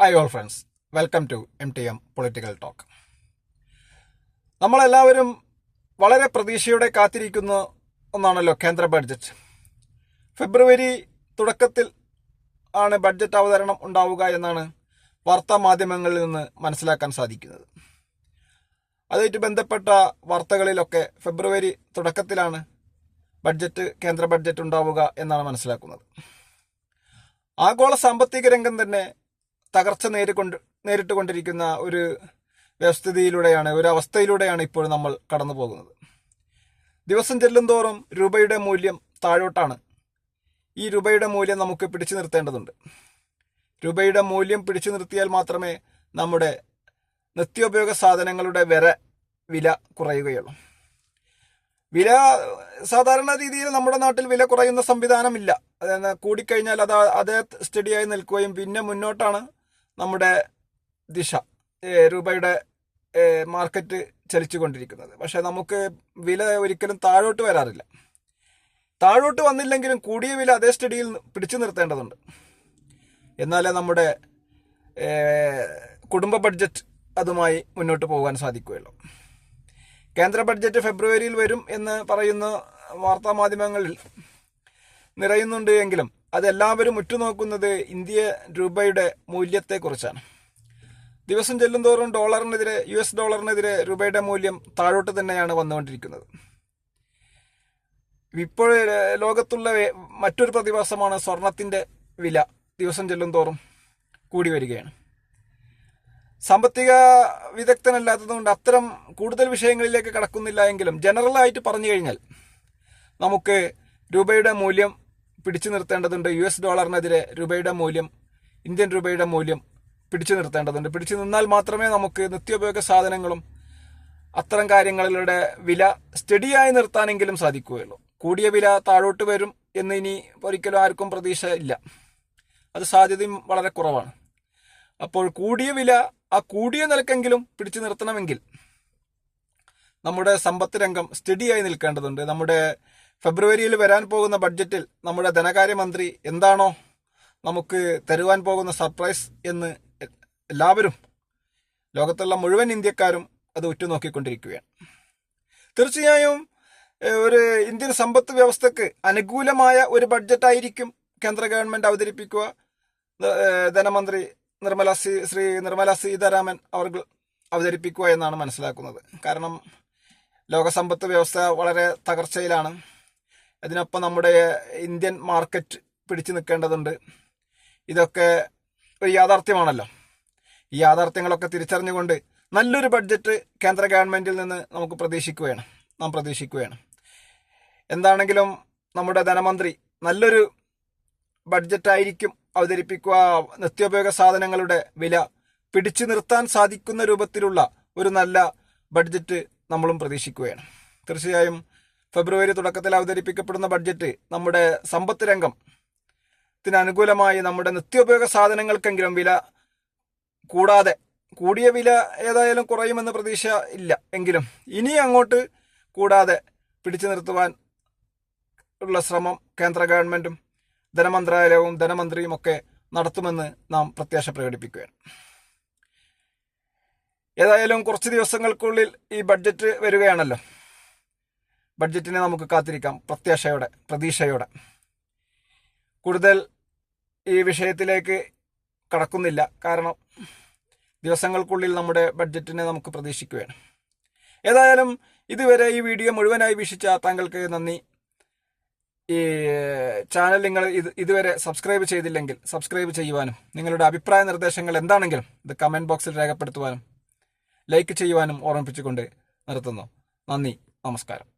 Hi all friends, welcome to MTM political talk. നമ്മളെല്ലാവരും വളരെ പ്രതീക്ഷയോടെ കാത്തിരിക്കുന്ന ഒന്നാണല്ലോ കേന്ദ്ര ബഡ്ജറ്റ്. ഫെബ്രുവരി തുടക്കത്തിൽ ആണ് ബഡ്ജറ്റ് അവതരണം ഉണ്ടാവുക എന്നാണ് വാർത്താ മാധ്യമങ്ങളിൽ നിന്ന് മനസ്സിലാക്കാൻ സാധിക്കുന്നത്. അതുമായിട്ട് ബന്ധപ്പെട്ട വാർത്തകളിലൊക്കെ ഫെബ്രുവരി തുടക്കത്തിലാണ് കേന്ദ്ര ബഡ്ജറ്റ് ഉണ്ടാവുക എന്നാണ് മനസ്സിലാക്കുന്നത്. ആഗോള സാമ്പത്തിക രംഗം തന്നെ തകർച്ച നേരിട്ടുകൊണ്ടിരിക്കുന്ന ഒരു അവസ്ഥയിലൂടെയാണ് ഇപ്പോൾ നമ്മൾ കടന്നു പോകുന്നത്. ദിവസം ചെല്ലുന്തോറും രൂപയുടെ മൂല്യം താഴോട്ടാണ്. ഈ രൂപയുടെ മൂല്യം നമുക്ക് പിടിച്ചു നിർത്തേണ്ടതുണ്ട്. രൂപയുടെ മൂല്യം പിടിച്ചു നിർത്തിയാൽ മാത്രമേ നമ്മുടെ നിത്യോപയോഗ സാധനങ്ങളുടെ വില കുറയുകയുള്ളൂ. സാധാരണ രീതിയിൽ നമ്മുടെ നാട്ടിൽ വില കുറയുന്ന സംവിധാനമില്ല. അതായത് കൂടിക്കഴിഞ്ഞാൽ അതേ സ്റ്റഡിയായി നിൽക്കുകയും പിന്നെ മുന്നോട്ടാണ് നമ്മുടെ ദിശ, രൂപയുടെ മാർക്കറ്റ് ചലിച്ചുകൊണ്ടിരിക്കുന്നത്. പക്ഷെ നമുക്ക് വില ഒരിക്കലും താഴോട്ട് വരാറില്ല. താഴോട്ട് വന്നില്ലെങ്കിലും കൂടിയ വില അതേ സ്റ്റഡിയിൽ പിടിച്ചു നിർത്തേണ്ടതുണ്ട്. എന്നാലേ നമ്മുടെ കുടുംബ ബഡ്ജറ്റ് അതുമായി മുന്നോട്ട് പോകാൻ സാധിക്കുകയുള്ളൂ. കേന്ദ്ര ബഡ്ജറ്റ് ഫെബ്രുവരിയിൽ വരും എന്ന് പറയുന്ന വാർത്താ മാധ്യമങ്ങളിൽ നിറയുന്നുണ്ട് എങ്കിലും അതെല്ലാവരും ഉറ്റുനോക്കുന്നത് രൂപയുടെ മൂല്യത്തെക്കുറിച്ചാണ്. ദിവസം ചെല്ലുന്തോറും US ഡോളറിനെതിരെ രൂപയുടെ മൂല്യം താഴോട്ട് തന്നെയാണ് വന്നുകൊണ്ടിരിക്കുന്നത്. ഇപ്പോൾ ലോകത്തുള്ള മറ്റൊരു പ്രതിഭാസമാണ് സ്വർണത്തിൻ്റെ വില ദിവസം ചെല്ലുന്തോറും കൂടി വരികയാണ്. സാമ്പത്തിക വിദഗ്ധനല്ലാത്തതുകൊണ്ട് അത്തരം കൂടുതൽ വിഷയങ്ങളിലേക്ക് കടക്കുന്നില്ല എങ്കിലും ജനറലായിട്ട് പറഞ്ഞു കഴിഞ്ഞാൽ നമുക്ക് രൂപയുടെ മൂല്യം പിടിച്ചു നിർത്തേണ്ടതുണ്ട്. US ഡോളറിനെതിരെ ഇന്ത്യൻ രൂപയുടെ മൂല്യം പിടിച്ചു നിർത്തേണ്ടതുണ്ട്. പിടിച്ചു നിന്നാൽ മാത്രമേ നമുക്ക് നിത്യോപയോഗ സാധനങ്ങളും അത്തരം കാര്യങ്ങളുടെ വില സ്റ്റഡിയായി നിർത്താനെങ്കിലും സാധിക്കുകയുള്ളൂ. കൂടിയ വില താഴോട്ട് വരും എന്ന് ഇനി ഒരിക്കലും ആർക്കും പ്രതീക്ഷ ഇല്ല. അത് സാധ്യതയും വളരെ കുറവാണ്. അപ്പോൾ കൂടിയ വില കൂടിയ നിലക്കെങ്കിലും പിടിച്ചു നിർത്തണമെങ്കിൽ നമ്മുടെ സമ്പത്ത് രംഗം സ്റ്റഡിയായി നിൽക്കേണ്ടതുണ്ട്. നമ്മുടെ ഫെബ്രുവരിയിൽ വരാൻ പോകുന്ന ബഡ്ജറ്റിൽ നമ്മുടെ ധനകാര്യമന്ത്രി എന്താണോ നമുക്ക് തരുവാൻ പോകുന്ന സർപ്രൈസ് എന്ന് എല്ലാവരും, ലോകത്തുള്ള മുഴുവൻ ഇന്ത്യക്കാരും അത് ഉറ്റുനോക്കിക്കൊണ്ടിരിക്കുകയാണ്. തീർച്ചയായും ഒരു ഇന്ത്യൻ സമ്പത്ത് വ്യവസ്ഥക്ക് അനുകൂലമായ ഒരു ബഡ്ജറ്റായിരിക്കും കേന്ദ്ര ഗവൺമെന്റ് അവതരിപ്പിക്കുക. ധനമന്ത്രി ശ്രീ നിർമ്മല സീതാരാമൻ അവർ അവതരിപ്പിക്കുക എന്നാണ് മനസ്സിലാക്കുന്നത്. കാരണം ലോക സമ്പത്ത് വ്യവസ്ഥ വളരെ തകർച്ചയിലാണ്. അതിനൊപ്പം നമ്മുടെ ഇന്ത്യൻ മാർക്കറ്റ് പിടിച്ചു നിൽക്കേണ്ടതുണ്ട്. ഇതൊക്കെ ഒരു യാഥാർത്ഥ്യമാണല്ലോ. ഈ യാഥാർത്ഥ്യങ്ങളൊക്കെ തിരിച്ചറിഞ്ഞുകൊണ്ട് നല്ലൊരു ബഡ്ജറ്റ് കേന്ദ്ര ഗവൺമെന്റിൽ നിന്ന് നാം പ്രതീക്ഷിക്കുകയാണ്. എന്താണെങ്കിലും നമ്മുടെ ധനമന്ത്രി നല്ലൊരു ബഡ്ജറ്റായിരിക്കും അവതരിപ്പിക്കുക. നിത്യോപയോഗ സാധനങ്ങളുടെ വില പിടിച്ചു നിർത്താൻ സാധിക്കുന്ന രൂപത്തിലുള്ള ഒരു നല്ല ബഡ്ജറ്റ് നമ്മളും പ്രതീക്ഷിക്കുകയാണ്. തീർച്ചയായും ഫെബ്രുവരി തുടക്കത്തിൽ അവതരിപ്പിക്കപ്പെടുന്ന ബഡ്ജറ്റ് നമ്മുടെ സമ്പത്ത് രംഗത്തിന് അനുകൂലമായി നമ്മുടെ നിത്യോപയോഗ സാധനങ്ങൾക്കെങ്കിലും വില കൂടാതെ, കൂടിയ വില ഏതായാലും കുറയുമെന്ന് പ്രതീക്ഷ ഇല്ല എങ്കിലും ഇനി അങ്ങോട്ട് കൂടാതെ പിടിച്ചു നിർത്തുവാൻ ഉള്ള ശ്രമം കേന്ദ്ര ഗവൺമെന്റും ധനമന്ത്രാലയവും ധനമന്ത്രിയും ഒക്കെ നടത്തുമെന്ന് നാം പ്രത്യാശ പ്രകടിപ്പിക്കുകയാണ്. ഏതായാലും കുറച്ച് ദിവസങ്ങൾക്കുള്ളിൽ ഈ ബഡ്ജറ്റ് വരികയാണല്ലോ. ബഡ്ജറ്റിനെ നമുക്ക് കാത്തിരിക്കാം പ്രതീക്ഷയോടെ. കൂടുതൽ ഈ വിഷയത്തിലേക്ക് കടക്കുന്നില്ല. കാരണം ദിവസങ്ങൾക്കുള്ളിൽ നമ്മുടെ ബഡ്ജറ്റിനെ നമുക്ക് പ്രതീക്ഷിക്കുകയാണ്. ഏതായാലും ഇതുവരെ ഈ വീഡിയോ മുഴുവനായി വീക്ഷിച്ച താങ്കൾക്ക് നന്ദി. ഈ ചാനൽ നിങ്ങൾ ഇതുവരെ സബ്സ്ക്രൈബ് ചെയ്തില്ലെങ്കിൽ സബ്സ്ക്രൈബ് ചെയ്യുവാനും നിങ്ങളുടെ അഭിപ്രായ നിർദ്ദേശങ്ങൾ എന്താണെങ്കിലും ഇത് കമൻറ്റ് ബോക്സിൽ രേഖപ്പെടുത്തുവാനും ലൈക്ക് ചെയ്യുവാനും ഓർമ്മിപ്പിച്ചുകൊണ്ട് നിർത്തുന്നു. നന്ദി, നമസ്കാരം.